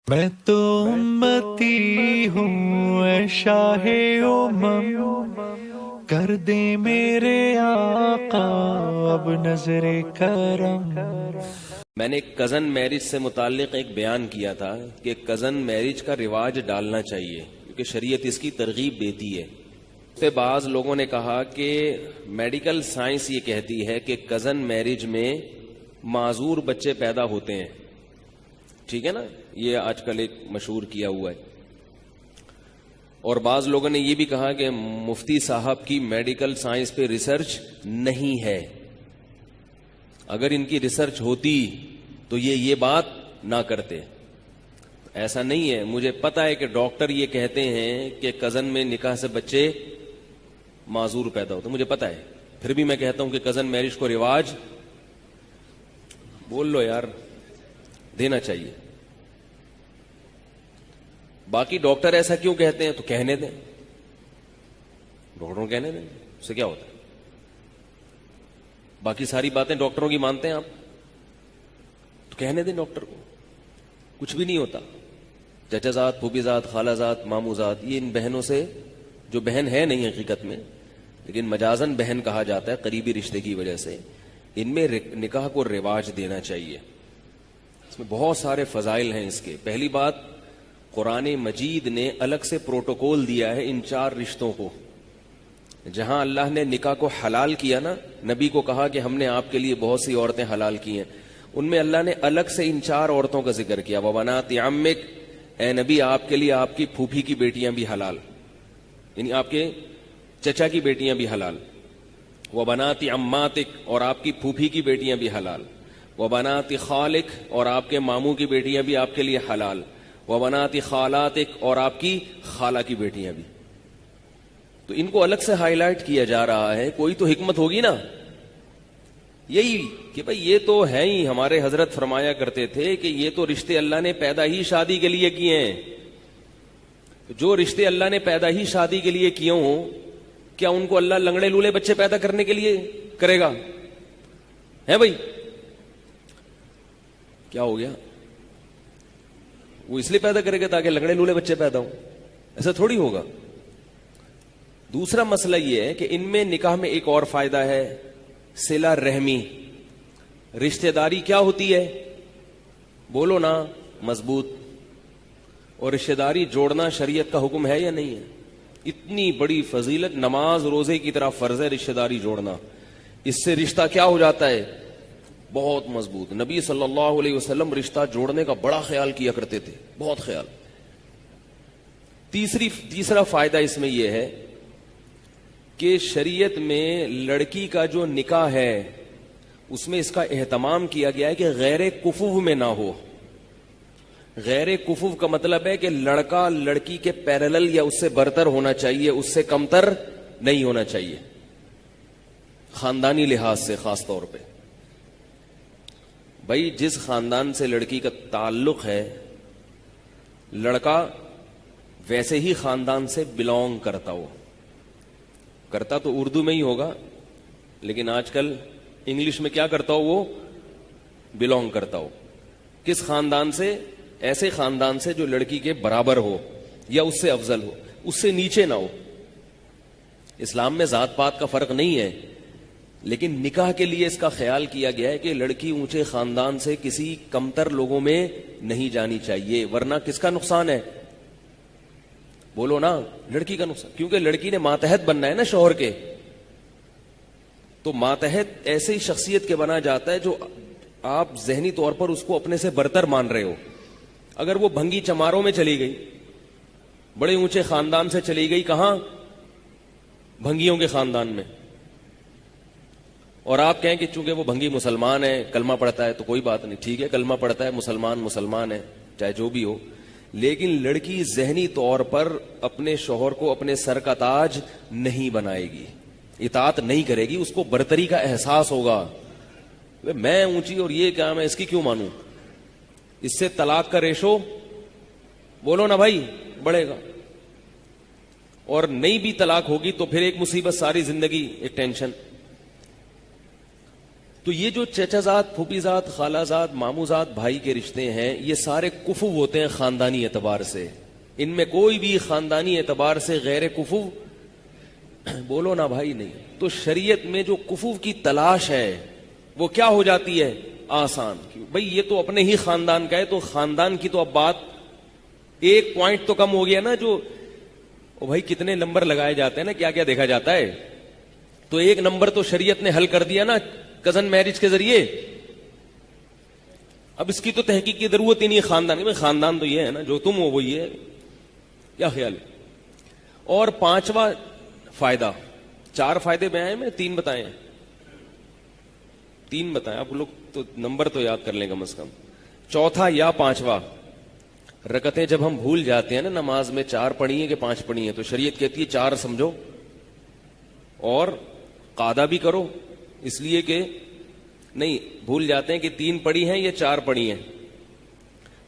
میں تو امتی ہوں اے شاہ امم، کر دے میرے آقا اب نظر کرم۔ میں نے ایک کزن میرج سے متعلق ایک بیان کیا تھا کہ کزن میرج کا رواج ڈالنا چاہیے کیونکہ شریعت اس کی ترغیب دیتی ہے۔ سے بعض لوگوں نے کہا کہ میڈیکل سائنس یہ کہتی ہے کہ کزن میرج میں معذور بچے پیدا ہوتے ہیں، ٹھیک ہے نا، یہ آج کل ایک مشہور کیا ہوا ہے۔ اور بعض لوگوں نے یہ بھی کہا کہ مفتی صاحب کی میڈیکل سائنس پہ ریسرچ نہیں ہے، اگر ان کی ریسرچ ہوتی تو یہ بات نہ کرتے۔ ایسا نہیں ہے، مجھے پتا ہے کہ ڈاکٹر یہ کہتے ہیں کہ کزن میں نکاح سے بچے معذور پیدا ہوتے، مجھے پتا ہے، پھر بھی میں کہتا ہوں کہ کزن میرج کو رواج بول لو یار دینا چاہیے۔ باقی ڈاکٹر ایسا کیوں کہتے ہیں تو کہنے دیں، ڈاکٹروں کہنے دیں، اس سے کیا ہوتا ہے؟ باقی ساری باتیں ڈاکٹروں کی مانتے ہیں آپ تو کہنے دیں ڈاکٹر کو، کچھ بھی نہیں ہوتا۔ چچا زاد، پھوپھی زاد، خالہ زاد، مامو زاد، یہ ان بہنوں سے، جو بہن ہے نہیں حقیقت میں لیکن مجازن بہن کہا جاتا ہے قریبی رشتے کی وجہ سے، ان میں نکاح کو رواج دینا چاہیے۔ اس میں بہت سارے فضائل ہیں اس کے۔ پہلی بات، قرآن مجید نے الگ سے پروٹوکول دیا ہے ان چار رشتوں کو۔ جہاں اللہ نے نکاح کو حلال کیا نا، نبی کو کہا کہ ہم نے آپ کے لیے بہت سی عورتیں حلال کی ہیں، ان میں اللہ نے الگ سے ان چار عورتوں کا ذکر کیا۔ وَبَنَاتِ عَمِّكَ، اے نبی آپ کے لیے آپ کی پھوپھی کی بیٹیاں بھی حلال، یعنی آپ کے چچا کی بیٹیاں بھی حلال۔ وَبَنَاتِ عَمَّاتِكَ، اور آپ کی پھوپھی کی بیٹیاں بھی حلال۔ وَبَنَاتِ خَالِكَ، اور آپ کے ماموں کی بیٹیاں بھی آپ کے لیے حلال۔ وَبَنَاتِ خَالَاتِكَ، اور آپ کی خالہ کی بیٹیاں بھی۔ تو ان کو الگ سے ہائی لائٹ کیا جا رہا ہے، کوئی تو حکمت ہوگی نا، یہی کہ بھئی یہ تو ہے ہی، ہمارے حضرت فرمایا کرتے تھے کہ یہ تو رشتے اللہ نے پیدا ہی شادی کے لیے کیے ہیں۔ جو رشتے اللہ نے پیدا ہی شادی کے لیے کیے ہوں، کیا ان کو اللہ لنگڑے لولے بچے پیدا کرنے کے لیے کرے گا؟ ہے بھئی؟ کیا ہو گیا؟ وہ اس لیے پیدا کرے گا تاکہ لنگڑے لولے بچے پیدا ہوں؟ ایسا تھوڑی ہوگا۔ دوسرا مسئلہ یہ ہے کہ ان میں نکاح میں ایک اور فائدہ ہے، صلہ رحمی۔ رشتہ داری کیا ہوتی ہے؟ بولو نا، مضبوط۔ اور رشتہ داری جوڑنا شریعت کا حکم ہے یا نہیں ہے؟ اتنی بڑی فضیلت، نماز روزے کی طرح فرض ہے رشتہ داری جوڑنا۔ اس سے رشتہ کیا ہو جاتا ہے؟ بہت مضبوط۔ نبی صلی اللہ علیہ وسلم رشتہ جوڑنے کا بڑا خیال کیا کرتے تھے، بہت خیال۔ تیسرا فائدہ اس میں یہ ہے کہ شریعت میں لڑکی کا جو نکاح ہے اس میں اس کا اہتمام کیا گیا ہے کہ غیر کفو میں نہ ہو۔ غیر کفو کا مطلب ہے کہ لڑکا لڑکی کے پیرلل یا اس سے برتر ہونا چاہیے، اس سے کمتر نہیں ہونا چاہیے، خاندانی لحاظ سے خاص طور پہ۔ بھائی جس خاندان سے لڑکی کا تعلق ہے، لڑکا ویسے ہی خاندان سے بلونگ کرتا ہو، کرتا تو اردو میں ہی ہوگا لیکن آج کل انگلش میں کیا کرتا ہو، وہ بلونگ کرتا ہو۔ کس خاندان سے؟ ایسے خاندان سے جو لڑکی کے برابر ہو یا اس سے افضل ہو، اس سے نیچے نہ ہو۔ اسلام میں ذات پات کا فرق نہیں ہے، لیکن نکاح کے لیے اس کا خیال کیا گیا ہے کہ لڑکی اونچے خاندان سے کسی کمتر لوگوں میں نہیں جانی چاہیے، ورنہ کس کا نقصان ہے؟ بولو نا، لڑکی کا نقصان، کیونکہ لڑکی نے ماتحت بننا ہے نا شوہر کے۔ تو ماتحت ایسی شخصیت کے بنا جاتا ہے جو آپ ذہنی طور پر اس کو اپنے سے برتر مان رہے ہو۔ اگر وہ بھنگی چماروں میں چلی گئی، بڑے اونچے خاندان سے چلی گئی، کہاں؟ بھنگیوں کے خاندان میں، اور آپ کہیں کہ چونکہ وہ بھنگی مسلمان ہے، کلمہ پڑھتا ہے، تو کوئی بات نہیں، ٹھیک ہے، کلمہ پڑھتا ہے، مسلمان ہے، چاہے جو بھی ہو، لیکن لڑکی ذہنی طور پر اپنے شوہر کو اپنے سر کا تاج نہیں بنائے گی، اطاعت نہیں کرے گی، اس کو برتری کا احساس ہوگا، میں اونچی اور یہ کیا میں اس کی کیوں مانوں؟ اس سے طلاق کا ریشو، بولو نا بھائی، بڑھے گا۔ اور نہیں بھی طلاق ہوگی تو پھر ایک مصیبت، ساری زندگی ایک ٹینشن۔ تو تو یہ جو چچا زاد، پھوپھی زاد، خالہ زاد، ماموں زاد بھائی کے رشتے ہیں، یہ سارے کفو ہوتے ہیں خاندانی اعتبار سے. ان میں کوئی بھی خاندانی اعتبار سے غیر کفو بولو نا بھائی نہیں. تو شریعت میں جو کفو کی تلاش ہے وہ کیا ہو جاتی ہے؟ آسان. بھئی یہ تو اپنے ہی خاندان کا ہے، تو خاندان کی تو اب بات ایک پوائنٹ تو کم ہو گیا نا. جو بھائی کتنے نمبر لگائے جاتے ہیں نا، کیا کیا دیکھا جاتا ہے. تو ایک نمبر تو شریعت نے حل کر دیا نا کزن میرج کے ذریعے. اب اس کی تو تحقیق کی ضرورت ہی نہیں. خاندان میں خاندان تو یہ ہے نا، جو تم ہو وہی ہے. کیا خیال ہے؟ اور پانچواں فائدہ، 4 فائدے بیان میں 3 بتائے ہیں. 3 بتائیں آپ لوگ تو نمبر تو یاد کر لیں کم از کم. چوتھا یا 5واں، رکعتیں جب ہم بھول جاتے ہیں نا نماز میں 4 پڑھی ہیں کہ 5 پڑھی ہیں، تو شریعت کہتی ہے 4 سمجھو اور قاعدہ بھی کرو. اس لیے کہ نہیں بھول جاتے ہیں کہ 3 پڑھی ہیں یا 4 پڑھی ہیں.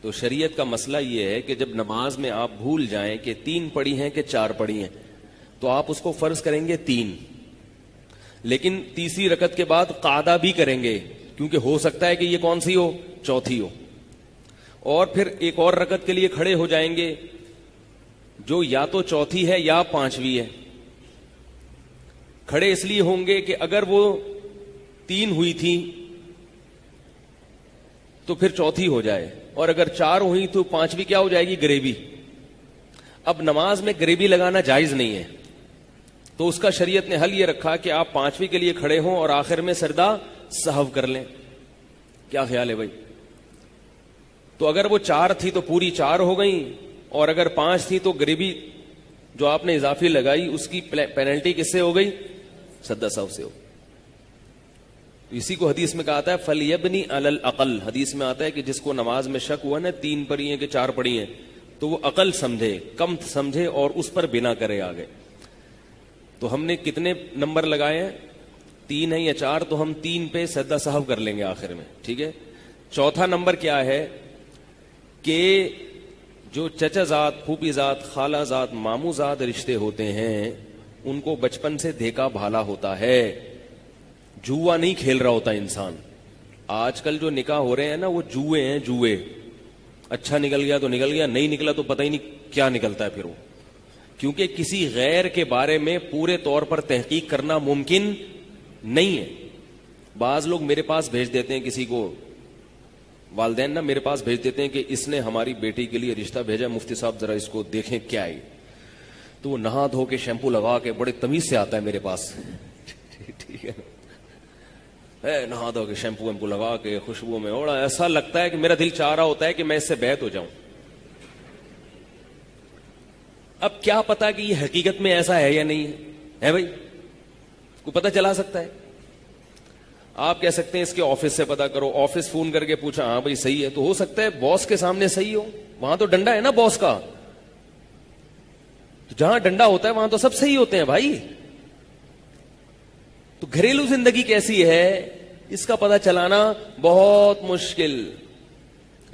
تو شریعت کا مسئلہ یہ ہے کہ جب نماز میں آپ بھول جائیں کہ 3 پڑھی ہیں کہ 4 پڑھی ہیں، تو آپ اس کو فرض کریں گے 3، لیکن تیسری رکعت کے بعد قاعدہ بھی کریں گے، کیونکہ ہو سکتا ہے کہ یہ کون سی ہو؟ چوتھی ہو. اور پھر ایک اور رکعت کے لیے کھڑے ہو جائیں گے جو یا تو چوتھی ہے یا 5ویں ہے. کھڑے اس لیے ہوں گے کہ اگر وہ 3 ہوئی تھی تو پھر چوتھی ہو جائے، اور اگر 4 ہوئی تو 5ویں کیا ہو جائے گی؟ گریبی. اب نماز میں گریبی لگانا جائز نہیں ہے، تو اس کا شریعت نے حل یہ رکھا کہ آپ 5ویں کے لیے کھڑے ہوں اور آخر میں سجدہ سہو کر لیں. کیا خیال ہے بھائی؟ تو اگر وہ 4 تھی تو پوری 4 ہو گئیں، اور اگر 5 تھی تو گریبی جو آپ نے اضافی لگائی اس کی پینلٹی کس سے ہو گئی؟ سجدہ سہو سے ہو. اسی کو حدیث میں کہا آتا ہے فَلْيَبْنِ عَلَى الْأَقَلِّ. حدیث میں آتا ہے کہ جس کو نماز میں شک ہوا نا 3 پڑھی ہیں کہ 4 پڑھی ہیں، تو وہ عقل سمجھے، کم سمجھے اور اس پر بنا کرے آگے. تو ہم نے کتنے نمبر لگائے ہیں؟ 3 ہیں یا 4؟ تو ہم 3 پہ سجدہ سہو کر لیں گے آخر میں. ٹھیک ہے. چوتھا نمبر کیا ہے کہ جو چچا زاد، پھوپھی زاد، خالہ زاد، ماموں زاد رشتے ہوتے ہیں ان کو بچپن سے دیکھا بھالا ہوتا ہے. جوا نہیں کھیل رہا ہوتا انسان. آج کل جو نکاح ہو رہے ہیں نا وہ جوئے ہیں، جوئے. اچھا نکل گیا تو نکل گیا، نہیں نکلا تو پتہ ہی نہیں کیا نکلتا ہے پھر وہ. کیونکہ کسی غیر کے بارے میں پورے طور پر تحقیق کرنا ممکن نہیں ہے. بعض لوگ میرے پاس بھیج دیتے ہیں کسی کو، والدین نا میرے پاس بھیج دیتے ہیں کہ اس نے ہماری بیٹی کے لیے رشتہ بھیجا، مفتی صاحب ذرا اس کو دیکھیں کیا ہے. تو وہ نہا دھو کے شیمپو لگا کے بڑے تمیز سے آتا ہے میرے پاس. ٹھیک ہے، نہا دھو کے شیمپو ویمپو لگا کے خوشبو میں اوڑا، ایسا لگتا ہے کہ میرا دل چاہ رہا ہوتا ہے کہ میں اس سے بیعت ہو جاؤں. اب کیا پتا کہ یہ حقیقت میں ایسا ہے یا نہیں ہے بھائی؟ کو پتہ چلا سکتا ہے. آپ کہہ سکتے ہیں اس کے آفس سے پتا کرو، آفس فون کر کے پوچھا ہاں بھائی صحیح ہے، تو ہو سکتا ہے باس کے سامنے صحیح ہو. وہاں تو ڈنڈا ہے نا باس کا، تو جہاں ڈنڈا ہوتا ہے وہاں تو سب صحیح ہوتے ہیں بھائی. تو گھریلو زندگی کیسی ہے اس کا پتہ چلانا بہت مشکل.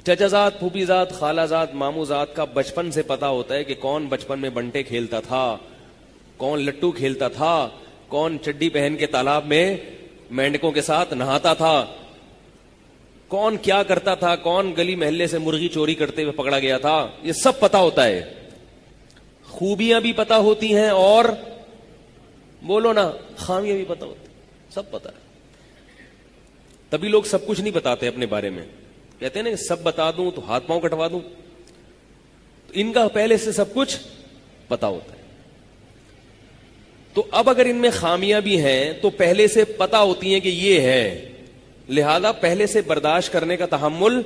چچا زاد، پھوپھی زاد، خالہ زاد، ماموں زاد کا بچپن سے پتا ہوتا ہے کہ کون بچپن میں بنٹے کھیلتا تھا، کون لٹو کھیلتا تھا، کون چڈی پہن کے تالاب میں مینڈکوں کے ساتھ نہاتا تھا، کون کیا کرتا تھا، کون گلی محلے سے مرغی چوری کرتے ہوئے پکڑا گیا تھا. یہ سب پتا ہوتا ہے. خوبیاں بھی پتا ہوتی ہیں اور بولو نا خامیاں بھی پتا ہوتی ہیں، سب پتا ہے. تبھی لوگ سب کچھ نہیں بتاتے اپنے بارے میں. کہتے ہیں نا سب بتا دوں تو ہاتھ پاؤں کٹوا دوں. تو ان کا پہلے سے سب کچھ پتا ہوتا ہے. تو اب اگر ان میں خامیاں بھی ہیں تو پہلے سے پتا ہوتی ہیں کہ یہ ہے، لہذا پہلے سے برداشت کرنے کا تحمل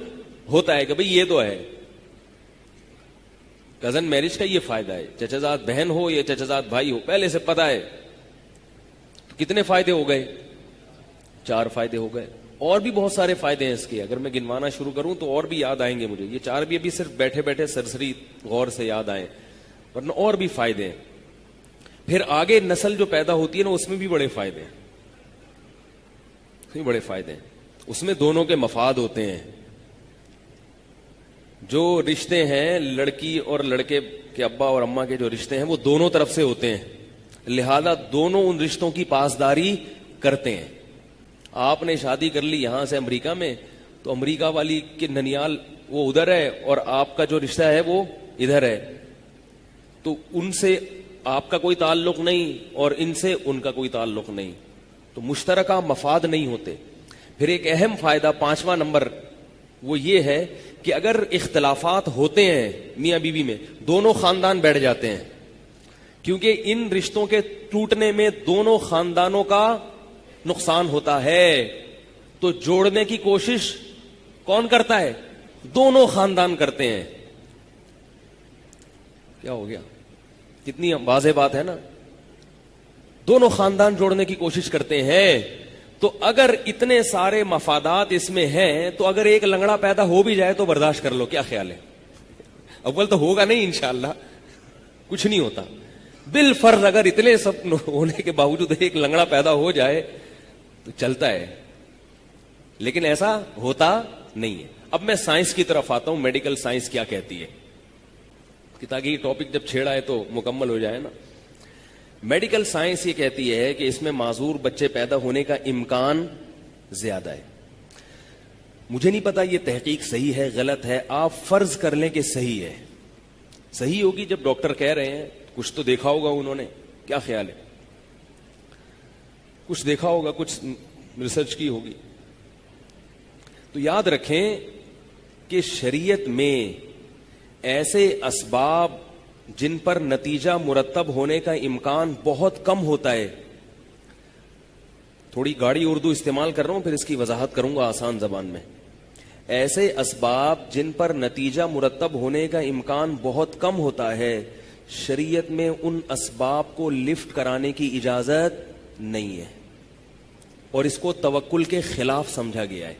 ہوتا ہے کہ بھئی یہ تو ہے. کزن میرج کا یہ فائدہ ہے. چچا زاد بہن ہو یا چچا زاد بھائی ہو، پہلے سے پتا ہے. تو کتنے فائدے ہو گئے؟ 4 فائدے ہو گئے. اور بھی بہت سارے فائدے ہیں اس کے، اگر میں گنوانا شروع کروں تو اور بھی یاد آئیں گے مجھے. یہ 4 بھی ابھی صرف بیٹھے بیٹھے سرسری غور سے یاد آئے، ورنہ اور بھی فائدے ہیں. پھر آگے نسل جو پیدا ہوتی ہے نا اس میں بھی بڑے فائدے ہیں، بڑے فائدے ہیں. اس میں دونوں کے مفاد ہوتے ہیں. جو رشتے ہیں لڑکی اور لڑکے کے ابا اور اماں کے جو رشتے ہیں وہ دونوں طرف سے ہوتے ہیں، لہذا دونوں ان رشتوں کی پاسداری کرتے ہیں. آپ نے شادی کر لی یہاں سے امریکہ میں, تو امریکہ والی کے ننیال وہ ادھر ہے اور آپ کا جو رشتہ ہے وہ ادھر ہے, تو ان سے آپ کا کوئی تعلق نہیں اور ان سے ان کا کوئی تعلق نہیں, تو مشترکہ مفاد نہیں ہوتے. پھر ایک اہم فائدہ 5واں نمبر وہ یہ ہے کہ اگر اختلافات ہوتے ہیں میاں بیوی میں, دونوں خاندان بیٹھ جاتے ہیں, کیونکہ ان رشتوں کے ٹوٹنے میں دونوں خاندانوں کا نقصان ہوتا ہے, تو جوڑنے کی کوشش کون کرتا ہے؟ دونوں خاندان کرتے ہیں. کیا ہو گیا؟ کتنی واضح بات ہے نا, دونوں خاندان جوڑنے کی کوشش کرتے ہیں. تو اگر اتنے سارے مفادات اس میں ہیں تو اگر ایک لنگڑا پیدا ہو بھی جائے تو برداشت کر لو. کیا خیال ہے؟ اول تو ہوگا نہیں انشاءاللہ, کچھ نہیں ہوتا. بالفرض اگر اتنے سب ہونے کے باوجود ایک لنگڑا پیدا ہو جائے تو چلتا ہے, لیکن ایسا ہوتا نہیں ہے. اب میں سائنس کی طرف آتا ہوں, میڈیکل سائنس کیا کہتی ہے, تاکہ یہ ٹاپک جب چھیڑا ہے تو مکمل ہو جائے نا. میڈیکل سائنس یہ کہتی ہے کہ اس میں معذور بچے پیدا ہونے کا امکان زیادہ ہے. مجھے نہیں پتا یہ تحقیق صحیح ہے غلط ہے, آپ فرض کر لیں کہ صحیح ہے. صحیح ہوگی جب ڈاکٹر کہہ رہے ہیں, کچھ تو دیکھا ہوگا انہوں نے. کیا خیال ہے؟ کچھ دیکھا ہوگا, کچھ ریسرچ کی ہوگی. تو یاد رکھیں کہ شریعت میں ایسے اسباب جن پر نتیجہ مرتب ہونے کا امکان بہت کم ہوتا ہے, تھوڑی گاڑی اردو استعمال کر رہا ہوں, پھر اس کی وضاحت کروں گا آسان زبان میں. ایسے اسباب جن پر نتیجہ مرتب ہونے کا امکان بہت کم ہوتا ہے, شریعت میں ان اسباب کو لفٹ کرانے کی اجازت نہیں ہے, اور اس کو توکل کے خلاف سمجھا گیا ہے.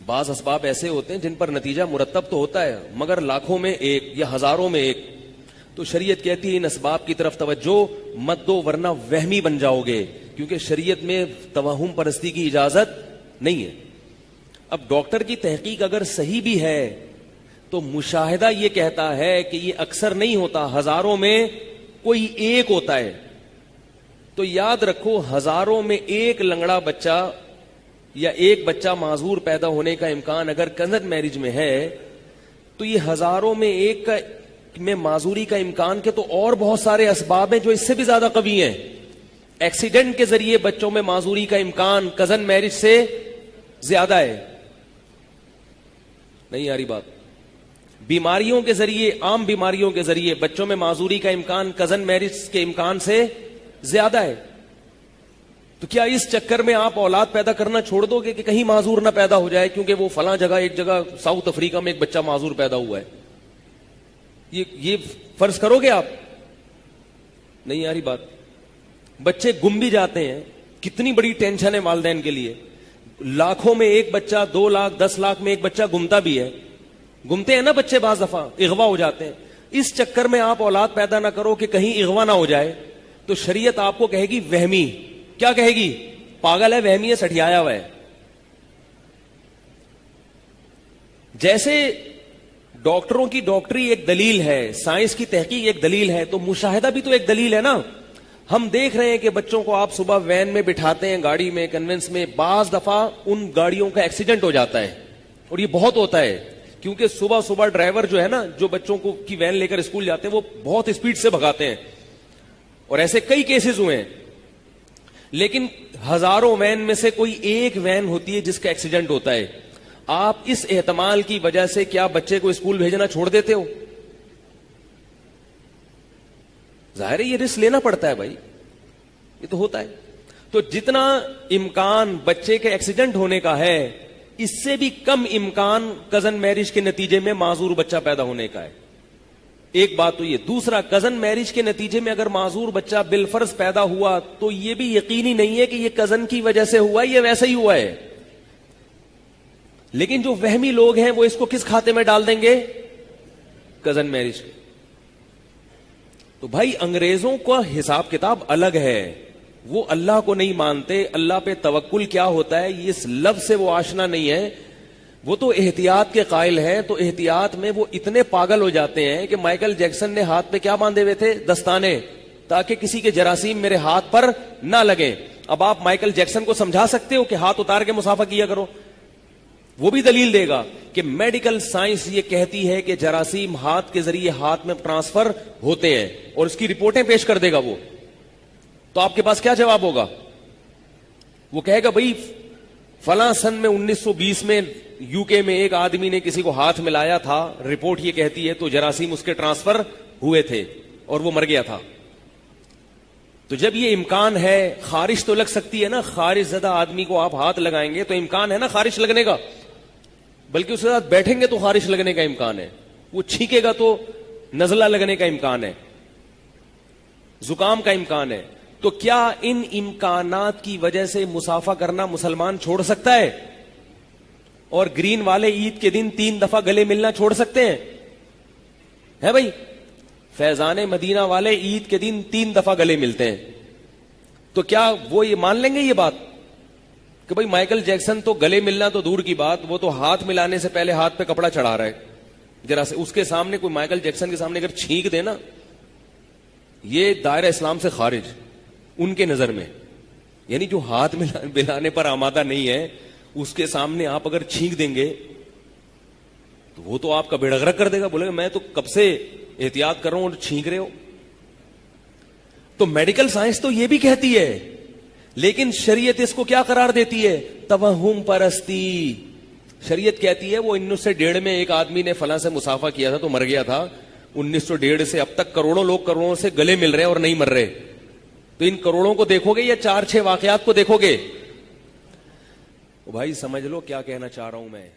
بعض اسباب ایسے ہوتے ہیں جن پر نتیجہ مرتب تو ہوتا ہے مگر لاکھوں میں ایک یا ہزاروں میں ایک, تو شریعت کہتی ہے ان اسباب کی طرف توجہ مت دو ورنہ وہمی بن جاؤ گے, کیونکہ شریعت میں توہم پرستی کی اجازت نہیں ہے. اب ڈاکٹر کی تحقیق اگر صحیح بھی ہے تو مشاہدہ یہ کہتا ہے کہ یہ اکثر نہیں ہوتا, ہزاروں میں کوئی ایک ہوتا ہے. تو یاد رکھو, ہزاروں میں ایک لنگڑا بچہ یا ایک بچہ معذور پیدا ہونے کا امکان اگر کنزن میرج میں ہے, تو یہ ہزاروں میں ایک کا میں معذوری کا امکان کے تو اور بہت سارے اسباب ہیں جو اس سے بھی زیادہ قوی ہیں. ایکسیڈنٹ کے ذریعے بچوں میں معذوری کا امکان کزن میرج سے زیادہ ہے. نہیں آ رہی بات؟ بیماریوں کے ذریعے, عام بیماریوں کے ذریعے بچوں میں معذوری کا امکان کزن میرج کے امکان سے زیادہ ہے. تو کیا اس چکر میں آپ اولاد پیدا کرنا چھوڑ دو گے کہ کہیں معذور نہ پیدا ہو جائے کیونکہ وہ فلاں جگہ, ایک جگہ ساؤتھ افریقہ میں ایک بچہ معذور پیدا ہوا ہے, یہ فرض کرو گے آپ؟ نہیں آ رہی بات؟ بچے گم بھی جاتے ہیں, کتنی بڑی ٹینشن ہے والدین کے لیے. لاکھوں میں ایک بچہ, 2 لاکھ 10 لاکھ میں ایک بچہ گمتا بھی ہے. گمتے ہیں نا بچے, بعض دفعہ اغوا ہو جاتے ہیں. اس چکر میں آپ اولاد پیدا نہ کرو کہ کہیں اغوا نہ ہو جائے, تو شریعت آپ کو کہے گی وہمی. کیا کہے گی؟ پاگل ہے, وہمی ہے, سٹھیایا ہوا ہے. جیسے ڈاکٹروں کی ڈاکٹری ایک دلیل ہے, سائنس کی تحقیق ایک دلیل ہے, تو مشاہدہ بھی تو ایک دلیل ہے نا. ہم دیکھ رہے ہیں کہ بچوں کو آپ صبح وین میں بٹھاتے ہیں, گاڑی میں, کنوینس میں, بعض دفعہ ان گاڑیوں کا ایکسیڈنٹ ہو جاتا ہے, اور یہ بہت ہوتا ہے کیونکہ صبح صبح ڈرائیور جو ہے نا, جو بچوں کو کی وین لے کر اسکول جاتے ہیں, وہ بہت اسپیڈ سے بھگاتے ہیں, اور ایسے کئی کیسز ہوئے ہیں. لیکن ہزاروں وین میں سے کوئی ایک وین ہوتی ہے جس کا ایکسیڈنٹ ہوتا ہے. آپ اس احتمال کی وجہ سے کیا بچے کو اسکول بھیجنا چھوڑ دیتے ہو؟ ظاہر ہے یہ رسک لینا پڑتا ہے بھائی, یہ تو ہوتا ہے. تو جتنا امکان بچے کے ایکسیڈنٹ ہونے کا ہے, اس سے بھی کم امکان کزن میرج کے نتیجے میں معذور بچہ پیدا ہونے کا ہے. ایک بات تو یہ. دوسرا, کزن میرج کے نتیجے میں اگر معذور بچہ بالفرض پیدا ہوا تو یہ بھی یقینی نہیں ہے کہ یہ کزن کی وجہ سے ہوا ہے, یہ ویسے ہی ہوا ہے. لیکن جو وہمی لوگ ہیں وہ اس کو کس کھاتے میں ڈال دیں گے؟ Cousin marriage. تو بھائی انگریزوں کا حساب کتاب الگ ہے, وہ اللہ کو نہیں مانتے. اللہ پہ توکل کیا ہوتا ہے اس لفظ سے وہ آشنا نہیں ہے. وہ تو احتیاط کے قائل ہے, تو احتیاط میں وہ اتنے پاگل ہو جاتے ہیں کہ مائیکل جیکسن نے ہاتھ پہ کیا باندھے ہوئے تھے؟ دستانے. تاکہ کسی کے جراثیم میرے ہاتھ پر نہ لگیں. اب آپ مائیکل جیکسن کو سمجھا سکتے ہو کہ ہاتھ اتار کے مسافہ کیا کرو؟ وہ بھی دلیل دے گا کہ میڈیکل سائنس یہ کہتی ہے کہ جراثیم ہاتھ کے ذریعے ہاتھ میں ٹرانسفر ہوتے ہیں, اور اس کی رپورٹیں پیش کر دے گا وہ. تو آپ کے پاس کیا جواب ہوگا؟ وہ کہے گا بھئی فلاں سن میں 1920 میں یو کے میں ایک آدمی نے کسی کو ہاتھ ملایا تھا, رپورٹ یہ کہتی ہے, تو جراثیم اس کے ٹرانسفر ہوئے تھے اور وہ مر گیا تھا. تو جب یہ امکان ہے, خارش تو لگ سکتی ہے نا, خارش زدہ آدمی کو آپ ہاتھ لگائیں گے تو امکان ہے نا خارش لگنے کا, بلکہ اس کے ساتھ بیٹھیں گے تو خارش لگنے کا امکان ہے, وہ چھینکے گا تو نزلہ لگنے کا امکان ہے, زکام کا امکان ہے. تو کیا ان امکانات کی وجہ سے مسافہ کرنا مسلمان چھوڑ سکتا ہے؟ اور گرین والے عید کے دن 3 دفعہ گلے ملنا چھوڑ سکتے ہیں؟ ہے بھائی, فیضان مدینہ والے عید کے دن 3 دفعہ گلے ملتے ہیں. تو کیا وہ یہ مان لیں گے یہ بات کہ بھائی مائیکل جیکسن تو گلے ملنا تو دور کی بات, وہ تو ہاتھ ملانے سے پہلے ہاتھ پہ کپڑا چڑھا رہا ہے, ذرا سے اس کے سامنے کوئی مائیکل جیکسن کے سامنے اگر چھینک دے نا, یہ دائرہ اسلام سے خارج ان کے نظر میں. یعنی جو ہاتھ ملانے پر آمادہ نہیں ہے اس کے سامنے آپ اگر چھینک دیں گے تو وہ تو آپ کا بیڑا غرق کر دے گا, بولے گا میں تو کب سے احتیاط کر رہا ہوں اور چھینک رہے ہو. تو میڈیکل سائنس تو یہ بھی کہتی ہے, لیکن شریعت اس کو کیا قرار دیتی ہے؟ توہم پرستی. شریعت کہتی ہے وہ 1901 میں ایک آدمی نے فلاں سے مسافہ کیا تھا تو مر گیا تھا, 1901 سے اب تک کروڑوں لوگ کروڑوں سے گلے مل رہے ہیں اور نہیں مر رہے. تو ان کروڑوں کو دیکھو گے یا 4-6 واقعات کو دیکھو گے؟ بھائی سمجھ لو کیا کہنا چاہ رہا ہوں میں.